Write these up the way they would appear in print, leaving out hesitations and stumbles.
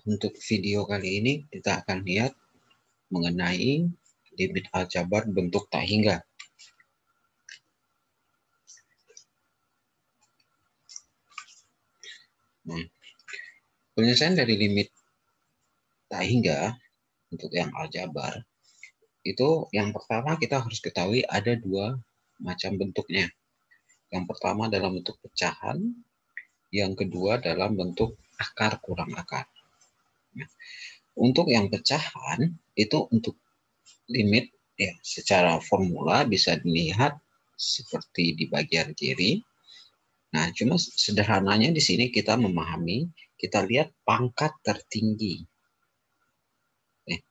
Untuk video kali ini kita akan lihat mengenai limit aljabar bentuk tak hingga. Nah, penyelesaian dari limit tak hingga untuk yang aljabar itu yang pertama kita harus ketahui ada dua macam bentuknya. Yang pertama dalam bentuk pecahan, yang kedua dalam bentuk akar kurang akar. Nah, untuk yang pecahan itu untuk limit ya secara formula bisa dilihat seperti di bagian kiri. Nah, cuma sederhananya di sini kita memahami, kita lihat pangkat tertinggi.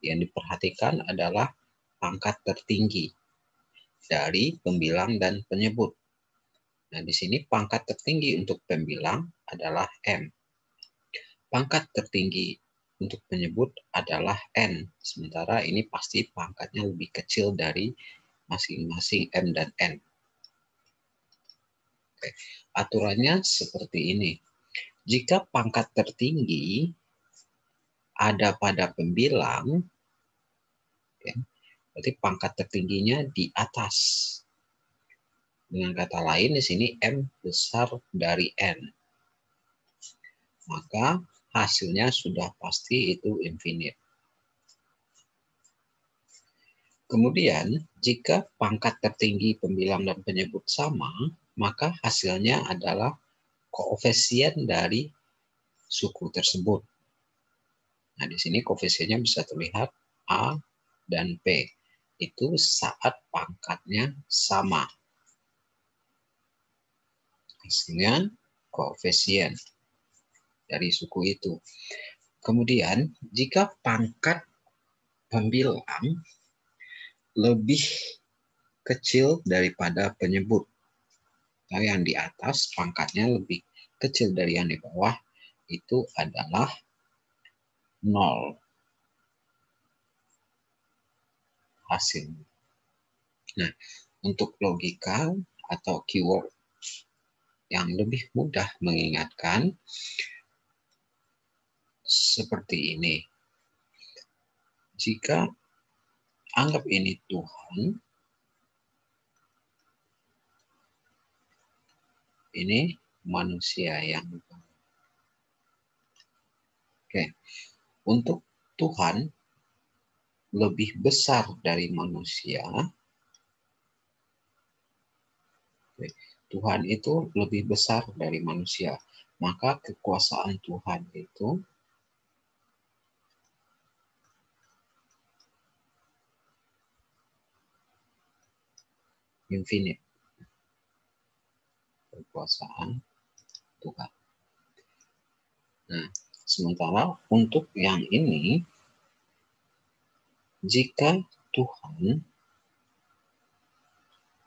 Yang diperhatikan adalah pangkat tertinggi dari pembilang dan penyebut. Nah, di sini pangkat tertinggi untuk pembilang adalah M. Pangkat tertinggi untuk penyebut adalah N. Sementara ini pasti pangkatnya lebih kecil dari masing-masing M dan N. Oke. Aturannya seperti ini. Jika pangkat tertinggi ada pada pembilang, ya, berarti pangkat tertingginya di atas. Dengan kata lain, di sini M besar dari N. Maka hasilnya sudah pasti itu infinite. Kemudian, jika pangkat tertinggi pembilang dan penyebut sama, maka hasilnya adalah koefisien dari suku tersebut. Nah, di sini koefisiennya bisa terlihat A dan P. Itu saat pangkatnya sama. Hasilnya koefisien dari suku itu. Kemudian, jika pangkat pembilang lebih kecil daripada penyebut, nah, yang di atas pangkatnya lebih kecil dari yang di bawah, itu adalah 0 hasil. Nah, untuk logika atau keyword yang lebih mudah mengingatkan seperti ini. Jika anggap ini Tuhan, ini manusia yang Oke. Untuk Tuhan lebih besar dari manusia. Tuhan itu lebih besar dari manusia. Maka kekuasaan Tuhan itu infinite. Kekuasaan Tuhan. Nah, sementara untuk yang ini, jika Tuhan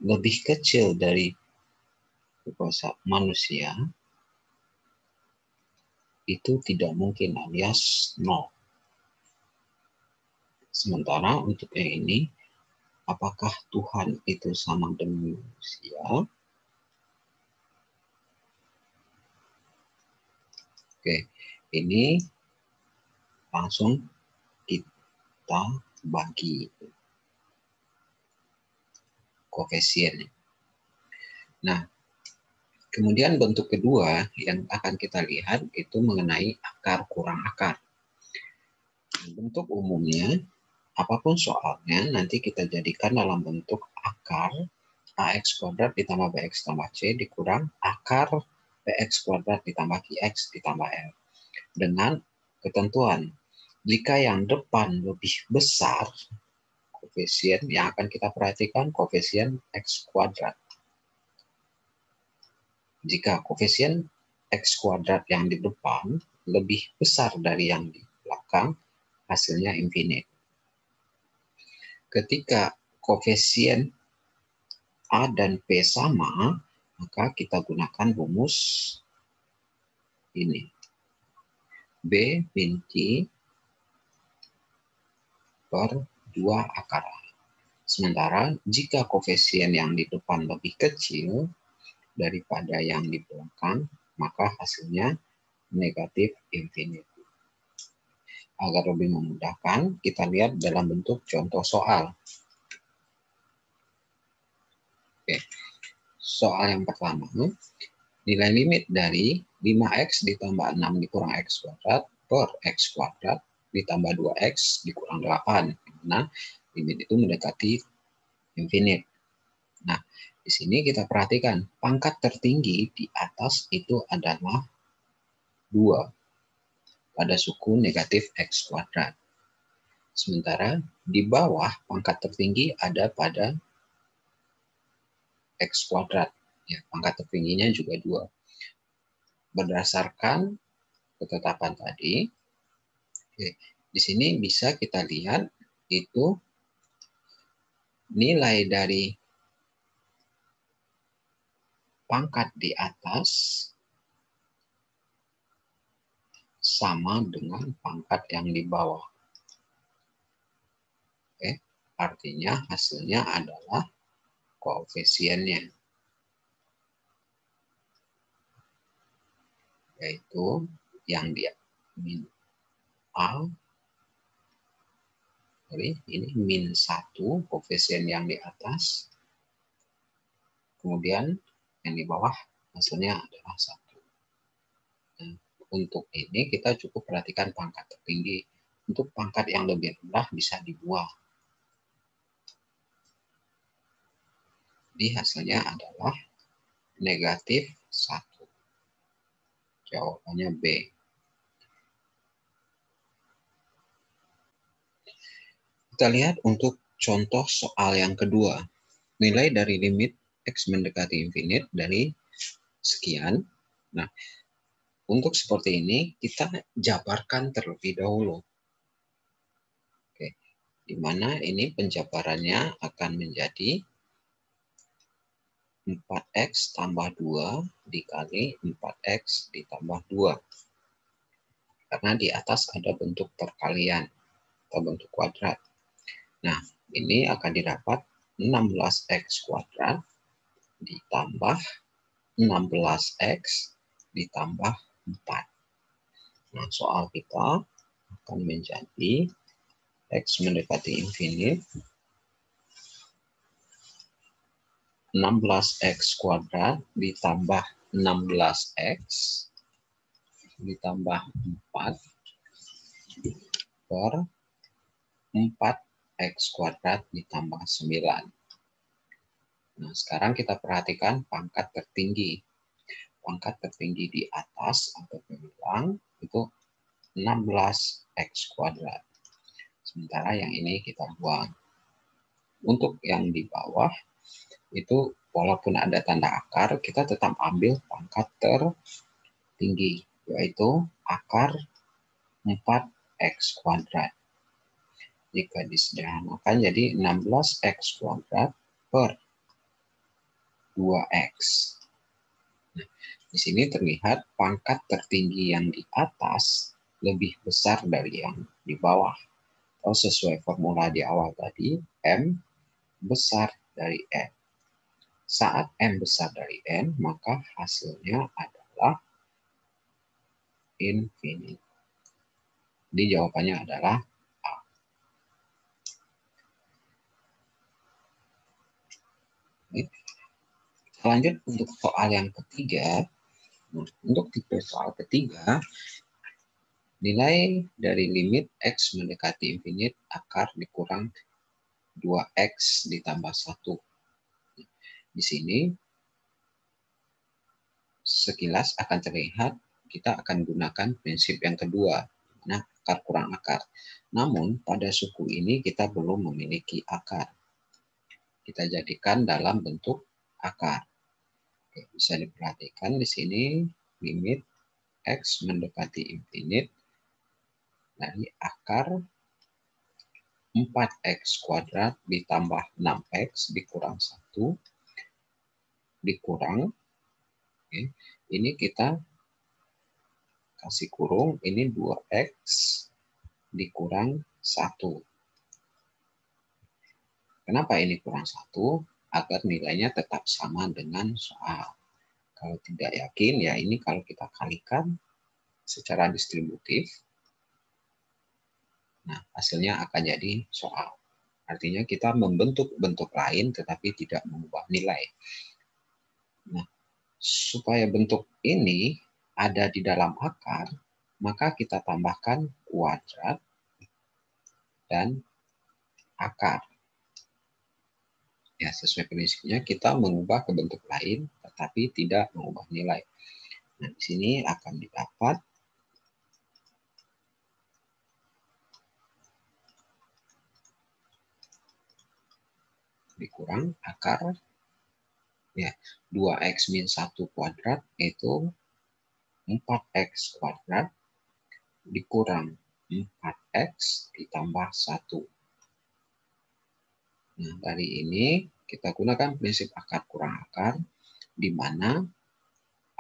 lebih kecil dari kekuasaan manusia, itu tidak mungkin alias 0. Sementara untuk yang ini, apakah Tuhan itu sama dengan manusia? Oke, ini langsung kita bagi koefisien. Nah, kemudian bentuk kedua yang akan kita lihat itu mengenai akar kurang akar. Bentuk umumnya, apapun soalnya, nanti kita jadikan dalam bentuk akar AX kuadrat ditambah BX tambah C dikurang akar PX kuadrat ditambah QX ditambah L. Dengan ketentuan, jika yang depan lebih besar, koefisien yang akan kita perhatikan koefisien X kuadrat. Jika koefisien X kuadrat yang di depan lebih besar dari yang di belakang, hasilnya infinite. Ketika koefisien A dan P sama, maka kita gunakan rumus ini. B min T per 2 akar A. Sementara jika koefisien yang di depan lebih kecil daripada yang di belakang, maka hasilnya negatif infinity. Agar lebih memudahkan, kita lihat dalam bentuk contoh soal. Oke. Soal yang pertama, nilai limit dari 5x ditambah 6 dikurang x kuadrat per x kuadrat ditambah 2x dikurang 8. Nah, limit itu mendekati infinite. Nah, di sini kita perhatikan pangkat tertinggi di atas itu adalah 2 pada suku negatif x kuadrat. Sementara di bawah pangkat tertinggi ada pada x kuadrat. Ya, pangkat tertingginya juga 2. Berdasarkan ketetapan tadi, di sini bisa kita lihat itu nilai dari pangkat di atas sama dengan pangkat yang di bawah. Oke, artinya hasilnya adalah koefisiennya, yaitu yang di min A, ini min 1, koefisien yang di atas, kemudian yang di bawah hasilnya adalah 1. Nah, untuk ini kita cukup perhatikan pangkat tertinggi. Untuk pangkat yang lebih rendah bisa dibuang. Jadi hasilnya adalah negatif 1. Jawabannya B. Kita lihat untuk contoh soal yang kedua. Nilai dari limit x mendekati infinite dari sekian. Nah, untuk seperti ini kita jabarkan terlebih dahulu. Oke, di mana ini penjabarannya akan menjadi 4x tambah 2 dikali 4x ditambah 2. Karena di atas ada bentuk perkalian atau bentuk kuadrat. Nah, ini akan didapat 16x kuadrat ditambah 16x ditambah 4. Nah, soal kita akan menjadi x mendekati infinite 16x kuadrat ditambah 16x ditambah 4 per 4x kuadrat ditambah 9. Nah, sekarang kita perhatikan pangkat tertinggi. Pangkat tertinggi di atas atau bilang itu 16x kuadrat. Sementara yang ini kita buang. Untuk yang di bawah, itu walaupun ada tanda akar, kita tetap ambil pangkat tertinggi, yaitu akar 4x kuadrat. Jika disederhanakan jadi 16x kuadrat per 2x. Nah, di sini terlihat pangkat tertinggi yang di atas lebih besar dari yang di bawah. Atau sesuai formula di awal tadi, M besar dari N. Saat M besar dari N, maka hasilnya adalah infinite. Jadi jawabannya adalah A. Lanjut untuk soal yang ketiga. Nah, untuk tipe soal ketiga, nilai dari limit x mendekati infinite akar dikurang 2x ditambah 1. Di sini sekilas akan terlihat kita akan gunakan prinsip yang kedua, nah akar kurang akar. Namun pada suku ini kita belum memiliki akar. Kita jadikan dalam bentuk akar. Oke, bisa diperhatikan di sini limit x mendekati infinite dari akar 4x kuadrat ditambah 6x dikurang 1 dikurang, oke, ini kita kasih kurung, ini 2x dikurang 1. Kenapa ini kurang 1? Agar nilainya tetap sama dengan soal. Kalau tidak yakin, ya ini kalau kita kalikan secara distributif, Nah, hasilnya akan jadi soal. Artinya kita membentuk bentuk lain tetapi tidak mengubah nilai. Nah, supaya bentuk ini ada di dalam akar, maka kita tambahkan kuadrat dan akar. Ya, sesuai prinsipnya kita mengubah ke bentuk lain tetapi tidak mengubah nilai. Nah, di sini akan didapat dikurang akar ya 2x min 1 kuadrat itu 4x kuadrat dikurang 4x ditambah 1. Nah, dari ini kita gunakan prinsip akar kurang akar, di mana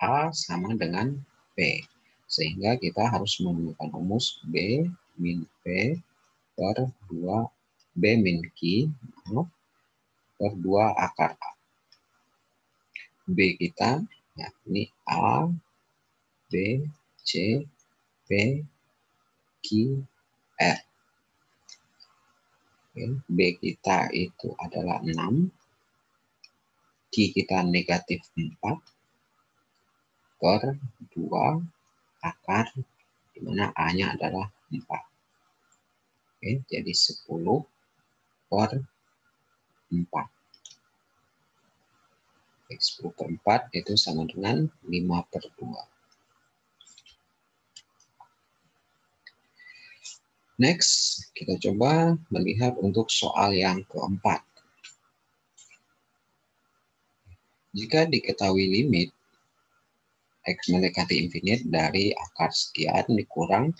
A sama dengan B. Sehingga kita harus menggunakan rumus B min P per 2 B min Q per 2 akar A. B kita, ya, ini A, B, C, P, Q, R. B kita itu adalah 6, Q kita negatif 4, per 2 akar, di mana A-nya adalah 4. Oke, jadi 10 per 4. 10 per 4 itu sama dengan 5 per 2. Next, kita coba melihat untuk soal yang keempat. Jika diketahui limit X mendekati infinite dari akar sekian dikurang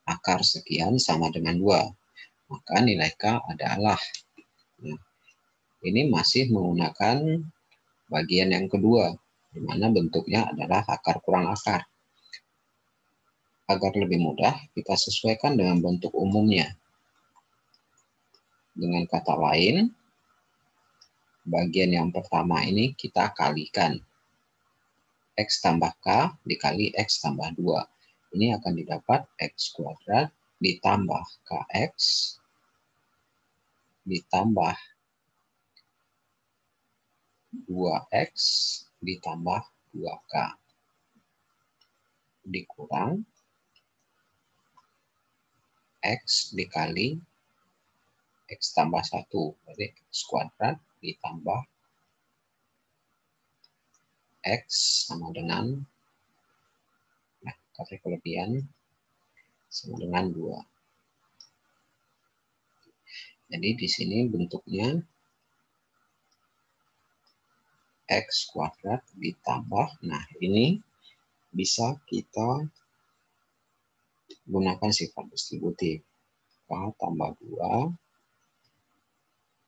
akar sekian sama dengan 2, maka nilai K adalah, nah, ini masih menggunakan bagian yang kedua, di mana bentuknya adalah akar kurang akar. Agar lebih mudah, kita sesuaikan dengan bentuk umumnya. Dengan kata lain, bagian yang pertama ini kita kalikan. X tambah K dikali X tambah 2. Ini akan didapat X kuadrat ditambah KX ditambah 2X ditambah 2K dikurang X dikali X tambah 1. Jadi X kuadrat ditambah X sama dengan, nah, kali kelebihan sama dengan 2. Jadi di sini bentuknya X kuadrat ditambah, nah ini bisa kita gunakan sifat distributif. K tambah 2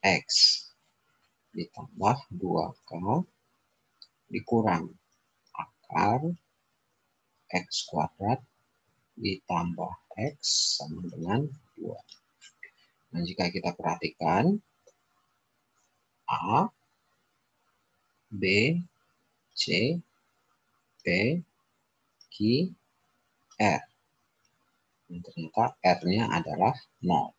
X ditambah 2K dikurang akar X kuadrat ditambah X sama dengan 2. Nah, jika kita perhatikan A, B, C, P, Q, R. Dan ternyata R-nya adalah 0.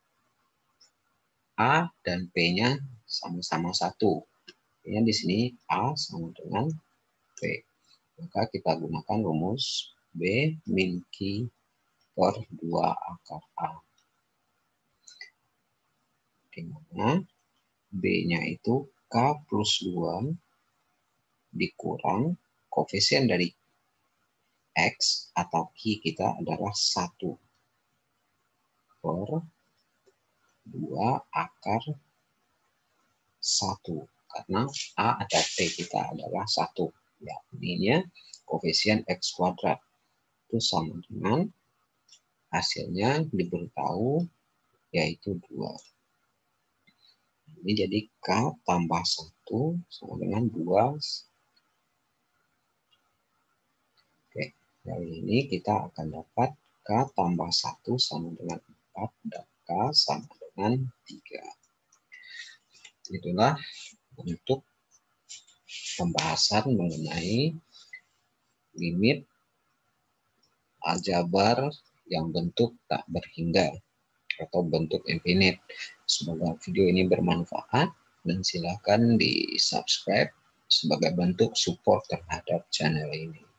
A dan P-nya sama-sama 1. Artinya di sini A sama dengan P. Maka kita gunakan rumus B min Q per 2 akar A. Di mana B-nya itu K plus 2 dikurang koefisien dari X atau Q kita adalah 1 per 2 akar 1. Karena A atau P kita adalah 1. Ya, ininya koefisien X kuadrat. Itu sama dengan hasilnya diberitahu yaitu 2. Ini jadi K tambah 1 sama dengan 2. Oke, dari ini kita akan dapat K tambah 1 sama dengan 4 dan K sama dengan 3. Itulah untuk pembahasan mengenai limit aljabar yang bentuk tak berhingga. atau bentuk infinite. Semoga video ini bermanfaat dan silakan di subscribe sebagai bentuk support terhadap channel ini.